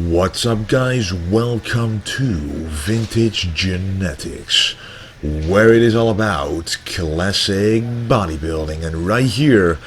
What's up, guys? Welcome to Vintage Genetics, where it is all about classic bodybuilding. And right here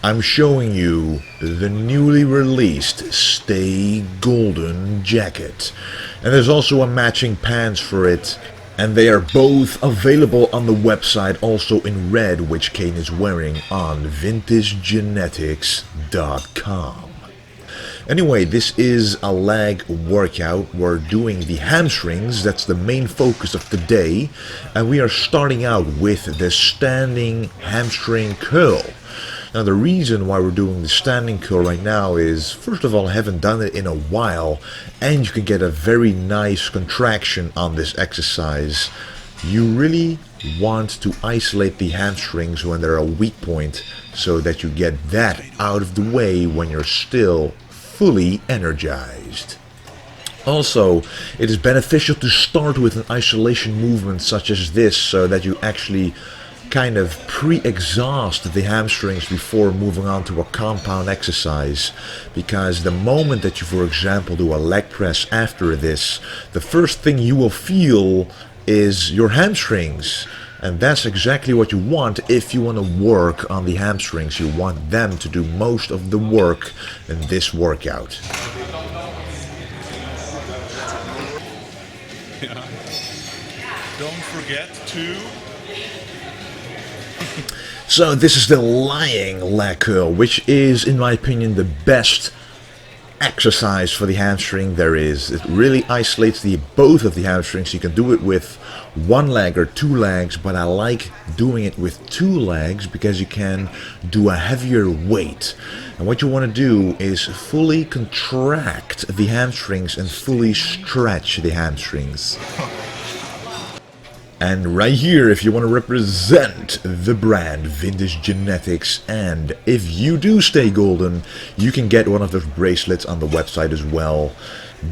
I'm showing you the newly released Stay Golden jacket, and there's also a matching pants for it, and they are both available on the website, also in red, which Kane is wearing, on vintagegenetics.com. Anyway, this is a leg workout. We're doing the hamstrings. That's the main focus of today. And we are starting out with the standing hamstring curl. Now, the reason why we're doing the standing curl right now is, first of all, I haven't done it in a while, and you can get a very nice contraction on this exercise. You really want to isolate the hamstrings when they're a weak point, so that you get that out of the way when you're still fully energized. Also, it is beneficial to start with an isolation movement such as this, so that you actually kind of pre-exhaust the hamstrings before moving on to a compound exercise, because the moment that you, for example, do a leg press after this, the first thing you will feel is your hamstrings. And that's exactly what you want if you want to work on the hamstrings. You want them to do most of the work in this workout. Yeah. Don't forget to... So this is the lying leg curl, which is, in my opinion, the best exercise for the hamstring there is. It really isolates both of the hamstrings. You can do it with one leg or two legs, but I like doing it with two legs because you can do a heavier weight. And what you want to do is fully contract the hamstrings and fully stretch the hamstrings. And right here, if you want to represent the brand Vintage Genetics, and if you do stay golden, you can get one of those bracelets on the website as well.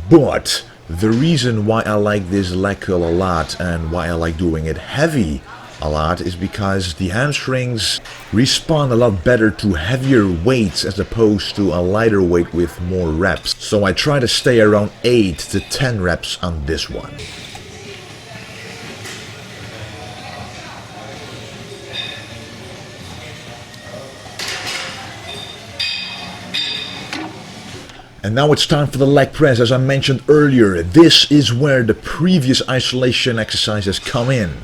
But the reason why I like this leg curl a lot and why I like doing it heavy a lot is because the hamstrings respond a lot better to heavier weights as opposed to a lighter weight with more reps. So I try to stay around 8 to 10 reps on this one. And now it's time for the leg press. As I mentioned earlier, this is where the previous isolation exercises come in.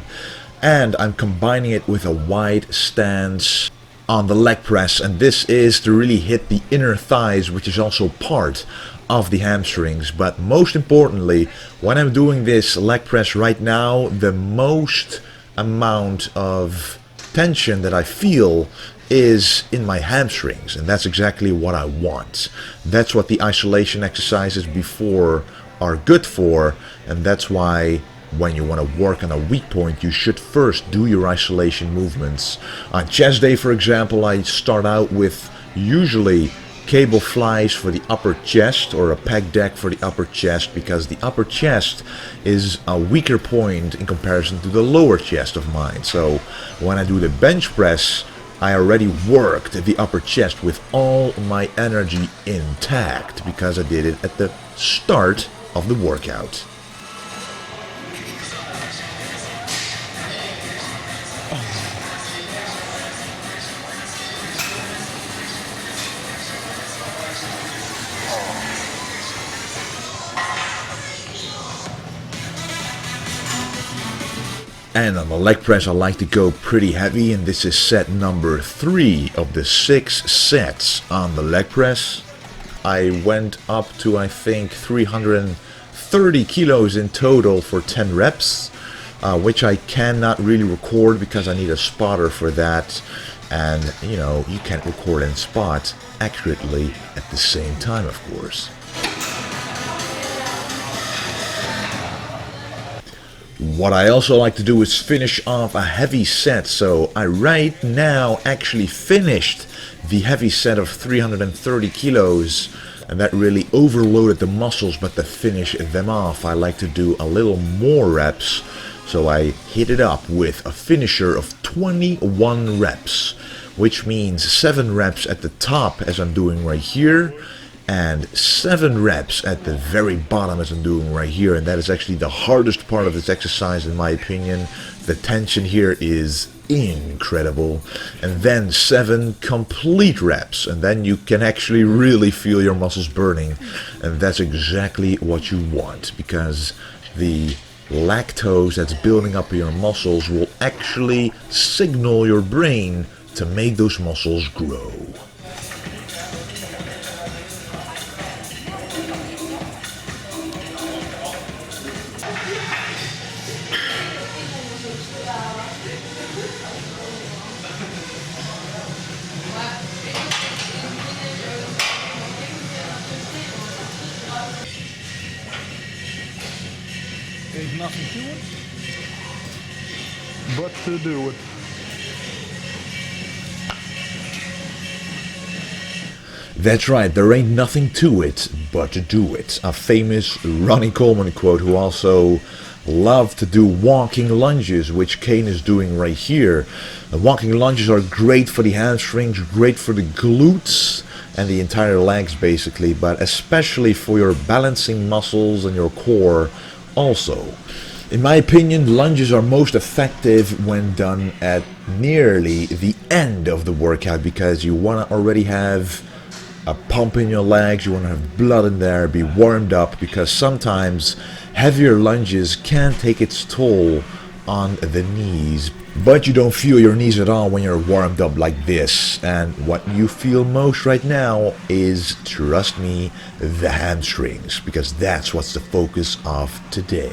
And I'm combining it with a wide stance on the leg press. And this is to really hit the inner thighs, which is also part of the hamstrings. But most importantly, when I'm doing this leg press right now, the most amount of tension that I feel is in my hamstrings, and that's exactly what I want. That's what the isolation exercises before are good for, and that's why when you want to work on a weak point, you should first do your isolation movements. On chest day, for example, I start out with usually cable flies for the upper chest or a pec deck for the upper chest, because the upper chest is a weaker point in comparison to the lower chest of mine. So when I do the bench press, I already worked the upper chest with all my energy intact because I did it at the start of the workout. And on the leg press, I like to go pretty heavy, and this is set number 3 of the 6 sets on the leg press. I went up to, I think, 330 kilos in total for 10 reps, which I cannot really record because I need a spotter for that. And, you know, you can't record and spot accurately at the same time, of course. What I also like to do is finish off a heavy set, so I right now actually finished the heavy set of 330 kilos, and that really overloaded the muscles, but to finish them off I like to do a little more reps, so I hit it up with a finisher of 21 reps, which means 7 reps at the top as I'm doing right here, and 7 reps at the very bottom as I'm doing right here, and that is actually the hardest part of this exercise in my opinion. The tension here is incredible. And then 7 complete reps, and then you can actually really feel your muscles burning, and that's exactly what you want, because the lactose that's building up in your muscles will actually signal your brain to make those muscles grow. Ain't nothing to it, but to do it. That's right, there ain't nothing to it but to do it. A famous Ronnie Coleman quote, who also loved to do walking lunges, which Kane is doing right here. Walking lunges are great for the hamstrings, great for the glutes and the entire legs basically, but especially for your balancing muscles and your core also. In my opinion, lunges are most effective when done at nearly the end of the workout, because you want to already have a pump in your legs, you want to have blood in there, be warmed up, because sometimes heavier lunges can take its toll on the knees. But you don't feel your knees at all when you're warmed up like this. And what you feel most right now is, trust me, the hamstrings, because that's what's the focus of today.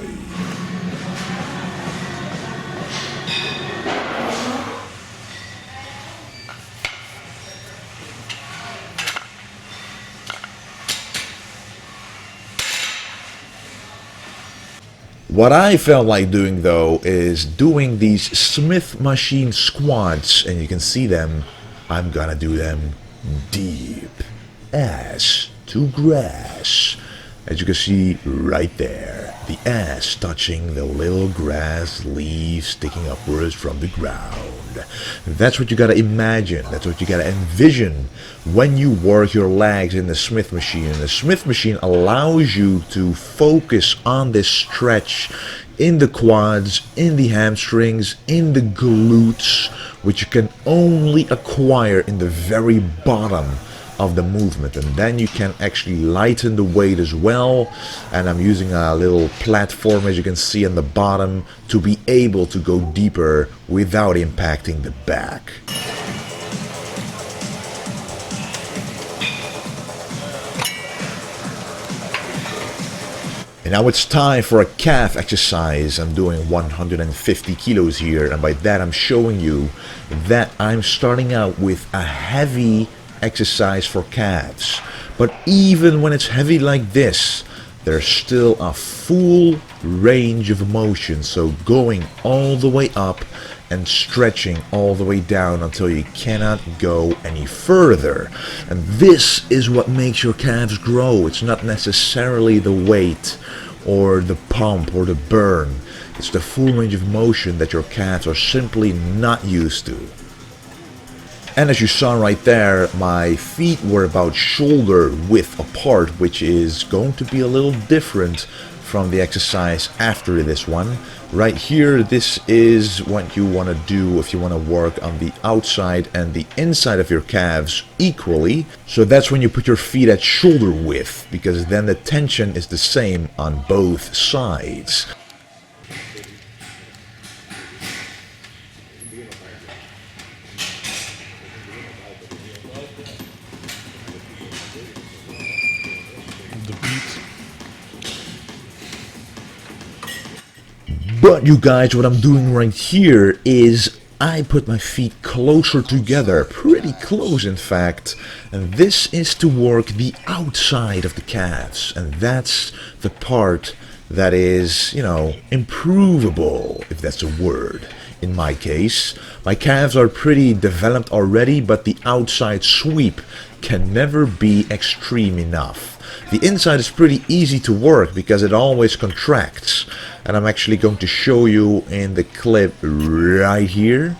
What I felt like doing though is doing these Smith machine squats, and you can see them. I'm gonna do them deep, ass to grass, as you can see right there, the ass touching the little grass leaves sticking upwards from the ground. That's what you gotta imagine, that's what you gotta envision when you work your legs in the Smith machine. And the Smith machine allows you to focus on this stretch in the quads, in the hamstrings, in the glutes, which you can only acquire in the very bottom of the movement, and then you can actually lighten the weight as well. And I'm using a little platform, as you can see on the bottom, to be able to go deeper without impacting the back. And now it's time for a calf exercise. I'm doing 150 kilos here, and by that I'm showing you that I'm starting out with a heavy exercise for calves. But even when it's heavy like this, there's still a full range of motion, so going all the way up and stretching all the way down until you cannot go any further. And this is what makes your calves grow. It's not necessarily the weight or the pump or the burn. It's the full range of motion that your calves are simply not used to. And as you saw right there, my feet were about shoulder width apart, which is going to be a little different from the exercise after this one. Right here, this is what you want to do if you want to work on the outside and the inside of your calves equally. So that's when you put your feet at shoulder width, because then the tension is the same on both sides. But you guys, what I'm doing right here is I put my feet closer together, pretty close in fact, and this is to work the outside of the calves, and that's the part that is, you know, improvable, if that's a word. In my case, my calves are pretty developed already, but the outside sweep can never be extreme enough. The inside is pretty easy to work because it always contracts, and I'm actually going to show you in the clip right here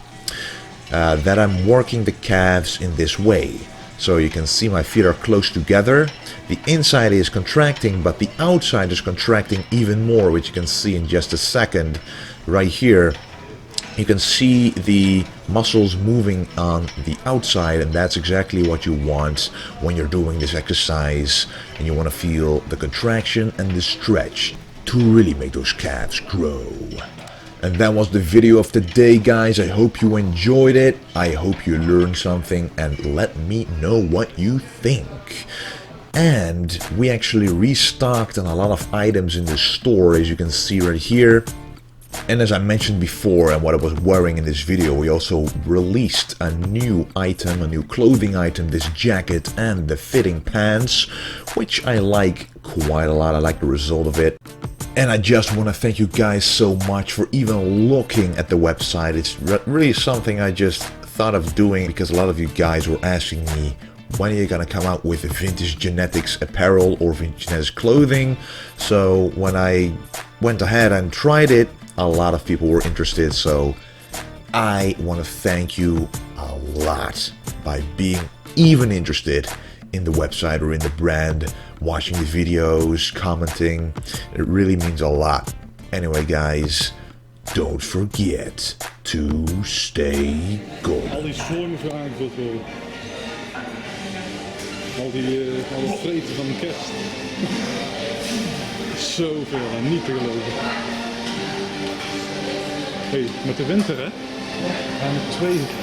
that I'm working the calves in this way. So you can see my feet are close together. The inside is contracting, but the outside is contracting even more, which you can see in just a second. Right here, you can see the muscles moving on the outside, and that's exactly what you want when you're doing this exercise, and you want to feel the contraction and the stretch to really make those calves grow. And that was the video of the day, guys. I hope you enjoyed it. I hope you learned something, and let me know what you think. And we actually restocked on a lot of items in the store, as you can see right here. And as I mentioned before, and what I was wearing in this video, we also released a new item, a new clothing item, this jacket and the fitting pants, which I like quite a lot. I like the result of it. And I just want to thank you guys so much for even looking at the website. It's really something I just thought of doing because a lot of you guys were asking me, when are you gonna come out with vintage genetics apparel or vintage genetics clothing? So when I went ahead and tried it, a lot of people were interested, so I want to thank you a lot by being even interested in the website or in the brand, watching the videos, commenting. It really means a lot. Anyway, guys, don't forget to stay good. Al die vormen zo aangevuld worden. Al het vreten van de kerst. Zoveel en niet te geloven. Hey, met de winter hè? Ja, met 2